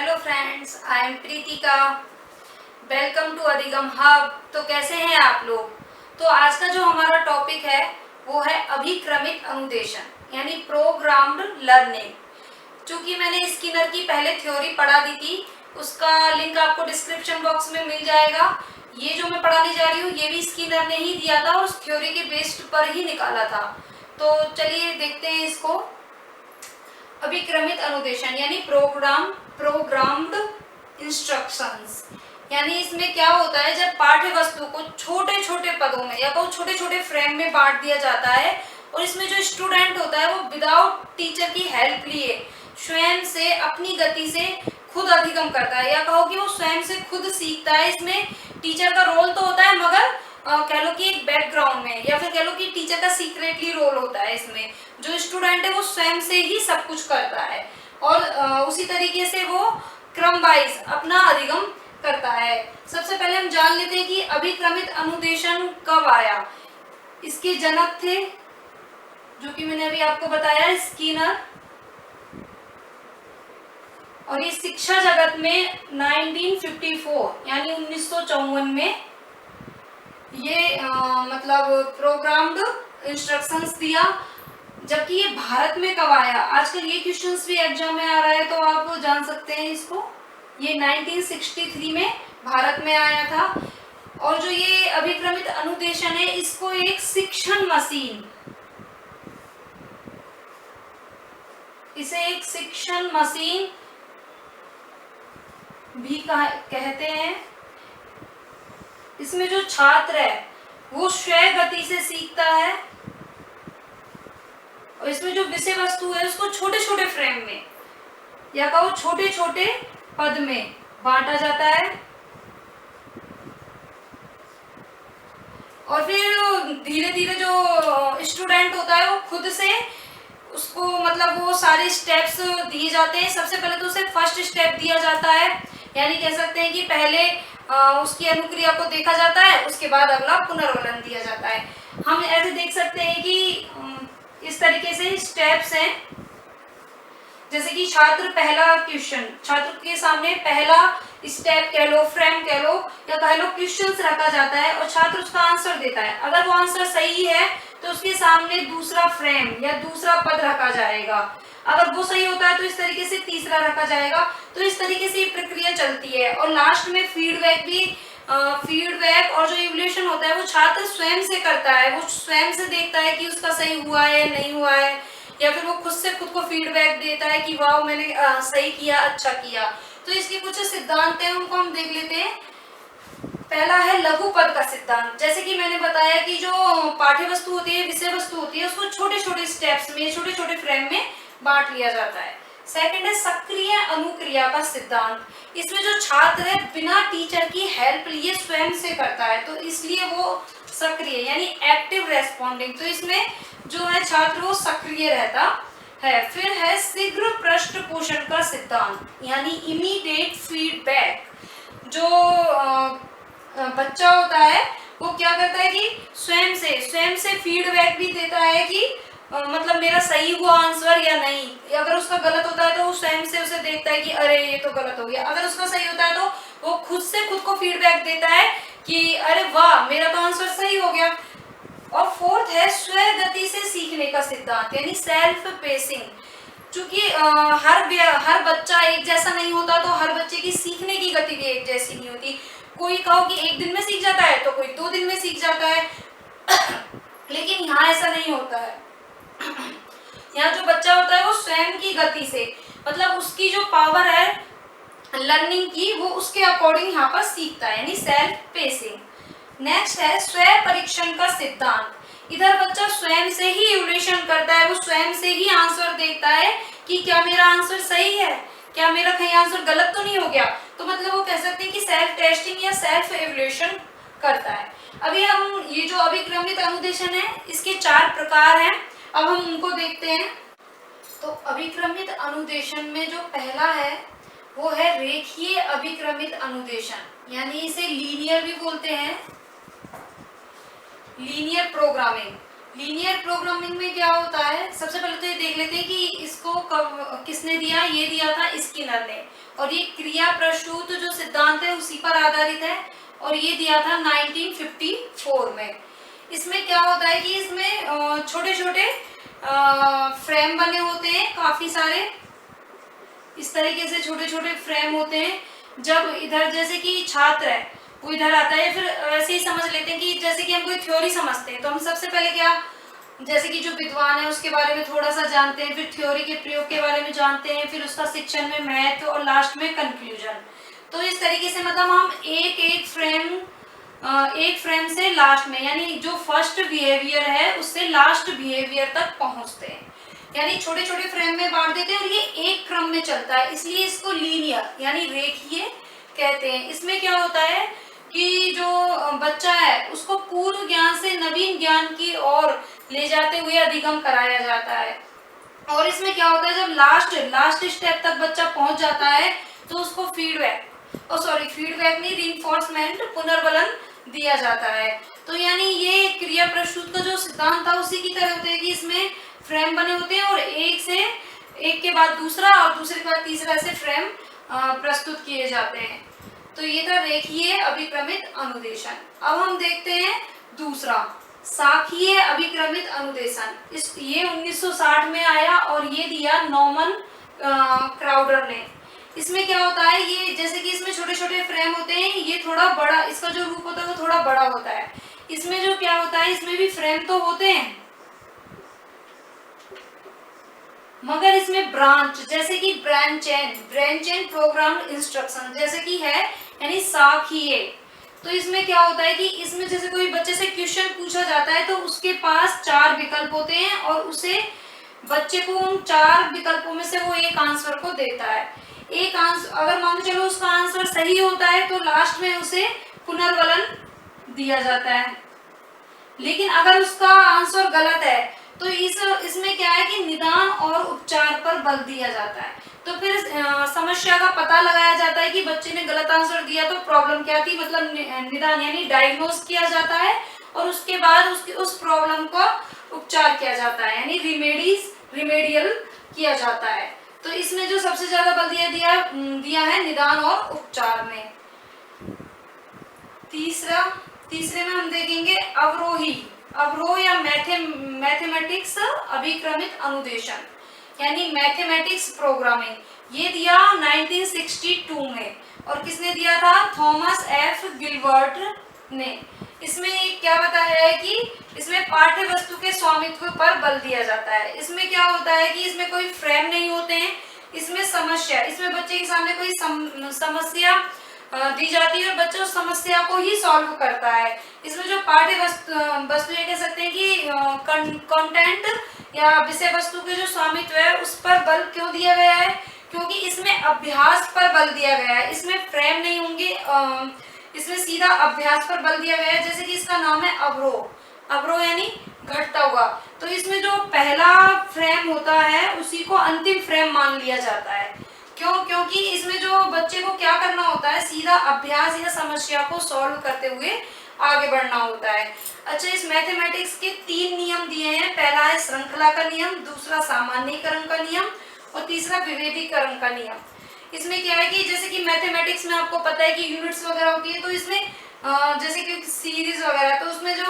Hello friends, I am Pritika. Welcome to Adhigam Hub. तो कैसे हैं आप लोग? तो आज का जो हमारा टॉपिक है वो है अभिक्रमित अनुदेशन यानी प्रोग्राम्ड लर्निंग। चूंकि मैंने स्किनर की पहले थ्योरी पढ़ा दी थी, उसका लिंक आपको डिस्क्रिप्शन बॉक्स में मिल जाएगा। ये जो मैं पढ़ाने जा रही हूँ ये भी स्किनर ने ही दिया था और उस थ्योरी के बेस्ड पर ही निकाला था। तो चलिए देखते हैं इसको। अभिक्रमित अनुदेशन यानी प्रोग्राम्ड इंस्ट्रक्शंस, यानी इसमें क्या होता है, जब पाठ्य वस्तु को छोटे छोटे पदों में या बहुत छोटे छोटे फ्रेम में बांट दिया जाता है और इसमें जो स्टूडेंट होता है वो विदाउट टीचर की हेल्प लिए स्वयं से अपनी गति से खुद अधिगम करता है, या कहो कि वो स्वयं से खुद सीखता है। इसमें टीचर का रोल तो होता है, मगर कह लो कि एक बैकग्राउंड में, या फिर कह लो कि टीचर का सीक्रेटली रोल होता है। इसमें जो स्टूडेंट है वो स्वयं से ही सब कुछ करता है और उसी तरीके से वो क्रम वाइज अपना अधिगम करता है। सबसे पहले हम जान लेते हैं कि अभिक्रमित अनुदेशन कब आया। इसके जनक थे, जो कि मैंने अभी आपको बताया, स्किनर। और ये शिक्षा जगत में 1954 यानी 1954 में ये मतलब प्रोग्राम्ड इंस्ट्रक्शंस दिया। जबकि ये भारत में कब आया, आजकल ये क्वेश्चंस भी एग्जाम में आ रहा है तो आप जान सकते हैं इसको। ये 1963 में भारत में आया था। और जो ये अभिक्रमित अनुदेशन है इसको एक शिक्षण मशीन, इसे एक शिक्षण मशीन भी कहते हैं। इसमें जो छात्र है वो स्वयं गति से सीखता है और इसमें जो विषय वस्तु है उसको छोटे छोटे फ्रेम में या कहो छोटे छोटे पद में बांटा जाता है। और फिर धीरे धीरे जो स्टूडेंट होता है वो खुद से उसको मतलब वो सारे स्टेप्स दिए जाते हैं। सबसे पहले तो उसे फर्स्ट स्टेप दिया जाता है, यानी कह सकते हैं कि पहले उसकी अनुक्रिया को देखा जाता है, उसके बाद अगला पुनर्वलन दिया जाता है। हम ऐसे देख सकते हैं कि इस तरीके से स्टेप्स हैं। जैसे कि छात्र पहला क्वेश्चन, छात्र के सामने पहला स्टेप कह लो, फ्रेम कह लो, या कह लो क्वेश्चंस रखा जाता है और छात्र उसका आंसर देता है। अगर वो आंसर सही है तो उसके सामने दूसरा फ्रेम या दूसरा पद रखा जाएगा। अगर वो सही होता है तो इस तरीके से तीसरा रखा जाएगा। तो इस तरीके से ये प्रक्रिया चलती है और लास्ट में फीडबैक भी फीडबैक और जो इवोल्यूशन होता है वो छात्र स्वयं से करता है। वो स्वयं से देखता है कि उसका सही हुआ है नहीं हुआ है, या फिर वो खुद से खुद को फीडबैक देता है कि वाह मैंने सही किया, अच्छा किया। तो इसके कुछ सिद्धांत हैं, उनको हम देख लेते हैं। पहला है लघु पद का सिद्धांत। जैसे कि मैंने बताया कि जो पाठ्य वस्तु होती है, विषय वस्तु होती है, उसको छोटे छोटे स्टेप्स में, छोटे छोटे फ्रेम में बांट लिया जाता है। सेकंड है सक्रिय अनुक्रिया का सिद्धांत। इसमें जो छात्र है बिना टीचर की हेल्प लिए स्वयं से करता है, तो इसलिए वो सक्रिय यानी एक्टिव रेस्पॉन्डिंग। तो इसमें जो है छात्र वो सक्रिय रहता है। फिर है शीघ्र पृष्ठपोषण का सिद्धांत यानी इमीडिएट फीडबैक। जो बच्चा होता है वो क्या करता है कि स्वयं से फीडबैक भी देता है कि मतलब मेरा सही हुआ आंसर या नहीं। अगर उसका गलत होता है तो वो स्वयं से उसे देखता है कि अरे ये तो गलत हो गया। अगर उसका सही होता है तो वो खुद से खुद को फीडबैक देता है कि अरे वाह मेरा तो आंसर सही हो गया। और फोर्थ है स्वयं गति से सीखने का सिद्धांत यानी सेल्फ पेसिंग। चूंकि हर बच्चा एक जैसा नहीं होता तो हर बच्चे की सीखने की गति भी एक जैसी नहीं होती। कोई कहो कि एक दिन में सीख जाता है तो कोई 2 दिन में सीख जाता है लेकिन यहाँ ऐसा नहीं होता है। यहाँ जो बच्चा होता है वो स्वयं की गति से, मतलब उसकी जो पावर है लर्निंग की, वो उसके अकॉर्डिंग यहाँ पर सीखता है यानी सेल्फ पेसिंग। नेक्स्ट है स्वयं परीक्षण का सिद्धांत। इधर बच्चा स्वयं से ही इवोल्यूशन करता है, वो स्वयं से ही आंसर देखता है कि क्या मेरा आंसर सही है, क्या मेरा कहीं आंसर गलत तो नहीं हो गया। तो मतलब वो कह सकते हैं कि सेल्फ टेस्टिंग या सेल्फ इवोल्यूशन करता है। अभी हम ये जो अभिक्रमित अनुदेशन है इसके 4 प्रकार हैं, अब हम उनको देखते हैं। तो अभिक्रमित अनुदेशन में जो पहला है वो है रेखीय अभिक्रमित अनुदेशन, यानी इसे लीनियर भी बोलते हैं, लीनियर प्रोग्रामिंग। लीनियर प्रोग्रामिंग में क्या होता है, सबसे पहले तो ये देख लेते हैं कि इसको कब किसने दिया। ये दिया था स्किनर ने, और ये क्रिया प्रसूत जो सिद्धांत है उसी पर आधारित है, और ये दिया था 1954 में। इसमें क्या होता है कि इसमें छोटे छोटे फ्रेम बने होते हैं काफी सारे, इस तरीके से छोटे छोटे फ्रेम होते हैं। जब इधर जैसे कि छात्र है वो इधर आता है, फिर ऐसे ही समझ लेते हैं कि जैसे कि हम कोई थ्योरी समझते हैं तो हम सबसे पहले क्या, जैसे कि जो विद्वान है उसके बारे में थोड़ा सा जानते हैं, फिर थ्योरी के प्रयोग के बारे में जानते हैं, फिर उसका शिक्षण में महत्व, और लास्ट में कंक्लूजन। तो इस तरीके से मतलब हम एक फ्रेम से लास्ट में, यानी जो फर्स्ट बिहेवियर है उससे लास्ट बिहेवियर तक पहुंचते हैं, यानी छोटे छोटे फ्रेम में बांट देते हैं, और ये एक क्रम में चलता है, इसलिए इसको लीनियर यानी रेखीय कहते हैं। इसमें क्या होता है कि जो बच्चा है उसको पूर्व ज्ञान से नवीन ज्ञान की ओर ले जाते हुए अधिगम कराया जाता है। और इसमें क्या होता है, जब लास्ट स्टेप तक बच्चा पहुंच जाता है तो उसको फीडबैक नहीं, रीइंफोर्समेंट, पुनर्बलन दिया जाता है। तो यानी ये क्रिया प्रसूत का जो सिद्धांत था उसी की तरह होते हैं कि इसमें फ्रेम बने होते हैं, और एक के बाद दूसरा और दूसरे के बाद तीसरा ऐसे फ्रेम प्रस्तुत किए जाते हैं। तो ये था रेखीय अभिक्रमित अनुदेशन। अब हम देखते हैं दूसरा, शाखीय अभिक्रमित अनुदेशन। ये 1960 में आया और ये दिया नॉर्मन क्राउडर ने। इसमें क्या होता है, ये जैसे कि इसमें छोटे छोटे फ्रेम होते हैं, ये थोड़ा बड़ा, इसका जो रूप होता है वो थोड़ा बड़ा होता है। इसमें जो क्या होता है, इसमें भी फ्रेम तो होते हैं मगर इसमें ब्रांच, जैसे कि ब्रांच एंड प्रोग्राम इंस्ट्रक्शन जैसे कि है, यानी शाखीय। तो इसमें क्या होता है कि इसमें जैसे कोई बच्चे से क्वेश्चन पूछा जाता है तो उसके पास 4 विकल्प होते हैं, और उसे बच्चे को उन 4 विकल्पों में से वो एक आंसर को देता है। एक आंसर अगर मान लो चलो उसका आंसर सही होता है तो लास्ट में उसे पुनर्बलन दिया जाता है, लेकिन अगर उसका आंसर गलत है तो इसमें क्या है कि निदान और उपचार पर बल दिया जाता है। तो फिर समस्या का पता लगाया जाता है कि बच्चे ने गलत आंसर दिया तो प्रॉब्लम क्या थी, मतलब निदान यानी डायग्नोज किया जाता है, और उसके बाद उस प्रॉब्लम का उपचार किया जाता है, यानी रिमेडियल किया जाता है। तो इसमें जो सबसे ज्यादा बल दिया है निदान और उपचार में। तीसरे में हम देखेंगे अवरोह या मैथमेटिक्स अभिक्रमित अनुदेशन, यानी मैथमेटिक्स प्रोग्रामिंग। ये दिया 1962 में, और किसने दिया था, थॉमस एफ गिलबर्ट ने। इसमें क्या बताया है कि इसमें पाठ्य वस्तु के स्वामित्व पर बल दिया जाता है। इसमें क्या होता है कि इसमें कोई फ्रेम नहीं होते हैं, इसमें बच्चे के सामने कोई समस्या दी जाती है और बच्चा उस समस्या को ही सॉल्व करता है। इसमें जो पाठ्य वस्तु ये कह सकते हैं कि कंटेंट या विषय वस्तु के जो स्वामित्व है उस पर बल क्यों दिया गया है, क्योंकि इसमें अभ्यास पर बल दिया गया है। इसमें फ्रेम नहीं होंगे, इसमें सीधा अभ्यास पर बल दिया गया है। जैसे कि इसका नाम है अवरोह यानी घटता हुआ, तो इसमें जो पहला फ्रेम होता है उसी को अंतिम फ्रेम मान लिया जाता है। क्योंकि इसमें जो बच्चे को क्या करना होता है, सीधा अभ्यास या समस्या को सॉल्व करते हुए आगे बढ़ना होता है। अच्छा, इस मैथमेटिक्स के 3 नियम दिए हैं। पहला है श्रृंखला का नियम, दूसरा सामान्यीकरण का नियम, और तीसरा विभेदीकरण का नियम। इसमें क्या है कि जैसे कि मैथमेटिक्स में आपको पता है कि यूनिट्स वगैरह होती है, तो इसमें जैसे कि सीरीज वगैरह, तो उसमें जो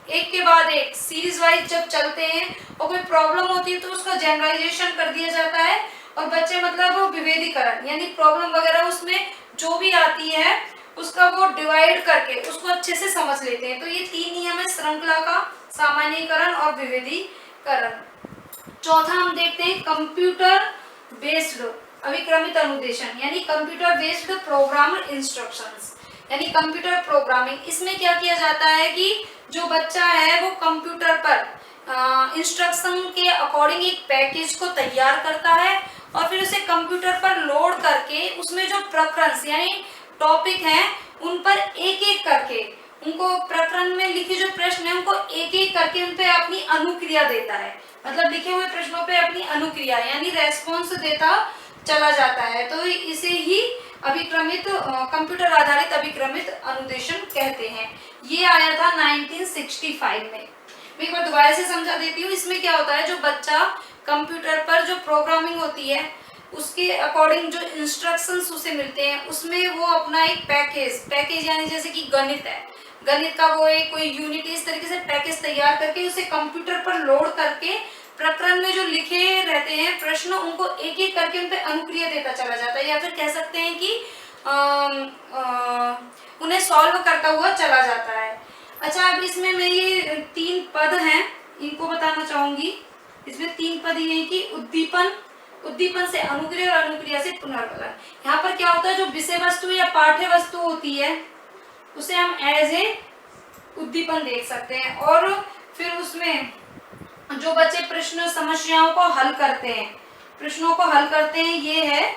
एक के बाद एक सीरीज वाइज जब चलते हैं और कोई प्रॉब्लम होती है तो उसका जनरलाइजेशन कर दिया जाता है, और बच्चे मतलब विभेदीकरण यानी प्रॉब्लम वगैरह उसमें जो भी आती है उसका वो डिवाइड करके उसको अच्छे से समझ लेते हैं। तो ये 3 नियम है, श्रृंखला का, सामान्यीकरण और विभेदीकरण। चौथा हम देखते हैं कंप्यूटर बेस्ड अभिक्रमित अनुदेशन, यानी कंप्यूटर बेस्ड प्रोग्राम इंस्ट्रक्शंस, यानी कंप्यूटर प्रोग्रामिंग। इसमें क्या किया जाता है कि जो बच्चा है वो कंप्यूटर पर इंस्ट्रक्शन के अकॉर्डिंग एक पैकेज को तैयार करता है, और फिर उसे कंप्यूटर पर लोड करके उसमें जो प्रकरण यानी टॉपिक हैं उन पर एक एक करके, उनको प्रकरण में लिखे जो प्रश्न है उनको एक एक करके उन पे अपनी अनुक्रिया देता है, मतलब लिखे हुए प्रश्नों पे अपनी अनुक्रिया यानी रेस्पॉन्स देता चला जाता है। तो इसे ही कंप्यूटर आधारित अभिक्रमित अनुदेशन कहते हैं। ये आया था 1965 में। मैं एक बार दोबारा से समझा देती हूँ। इसमें क्या होता है, जो बच्चा कंप्यूटर पर जो प्रोग्रामिंग होती है उसके अकॉर्डिंग जो इंस्ट्रक्शंस उसे मिलते हैं, उसमें वो अपना एक पैकेज यानी जैसे कि गणित है, गणित का वो एक कोई यूनिट इस तरीके से पैकेज तैयार करके उसे कंप्यूटर पर लोड करके प्रकरण में जो लिखे रहते हैं प्रश्न, उनको एक एक करके उन पे अनुक्रिया देता चला जाता है, या फिर कह सकते हैं कि उन्हें सॉल्व करता हुआ चला जाता है। अच्छा, अब इसमें मैं ये 3 पद हैं इनको बताना चाहूंगी। इसमें 3 पद ये हैं कि उद्दीपन से अनुक्रिया और अनुक्रिया से पुनर्बलन। यहाँ पर क्या होता है, जो विषय वस्तु या पाठ्य वस्तु होती है उसे हम एज ए उद्दीपन देख सकते हैं, और फिर उसमें जो बच्चे प्रश्न समस्याओं को हल करते हैं, प्रश्नों को हल करते हैं, ये है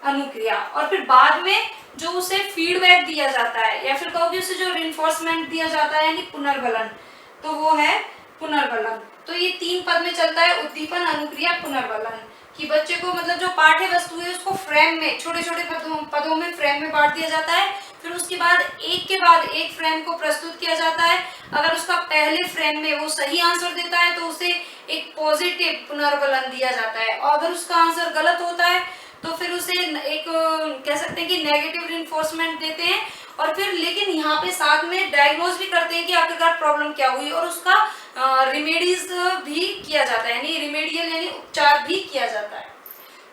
अनुक्रिया। और फिर बाद में जो उसे फीडबैक दिया जाता है या फिर कहोगे उसे जो रिइंफोर्समेंट दिया जाता है यानी पुनर्बलन, तो वो है पुनर्बलन। तो ये 3 पद में चलता है, उद्दीपन, अनुक्रिया, पुनर्बलन, कि बच्चे को मतलब जो पाठ्य वस्तु है उसको फ्रेम में छोटे छोटे पदों में फ्रेम में बांट दिया जाता है, फिर उसके बाद एक के बाद एक फ्रेम को प्रस्तुत किया जाता है। अगर उसका पहले फ्रेम में वो सही आंसर देता है तो उसे एक पॉजिटिव पुनर्बलन दिया जाता है, और अगर उसका आंसर गलत होता है तो फिर उसे एक कह सकते हैं कि नेगेटिव रिइंफोर्समेंट देते हैं, और फिर लेकिन यहाँ पे साथ में डायग्नोज भी करते हैं कि आखिरकार प्रॉब्लम क्या हुई, और उसका रिमेडीज भी किया जाता है, यानी रिमेडियल यानी उपचार भी किया जाता है।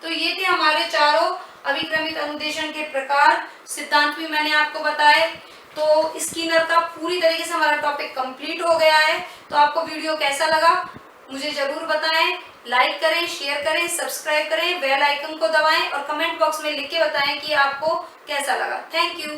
तो ये थे हमारे चारों अभिक्रमित अनुदेशन के प्रकार, सिद्धांत भी मैंने आपको बताए। तो स्किनर का पूरी तरीके से हमारा टॉपिक कंप्लीट हो गया है। तो आपको वीडियो कैसा लगा मुझे जरूर बताएं, लाइक करें, शेयर करें, सब्सक्राइब करें, बेल आइकन को दबाएं और कमेंट बॉक्स में लिख के बताएं कि आपको कैसा लगा। Thank you.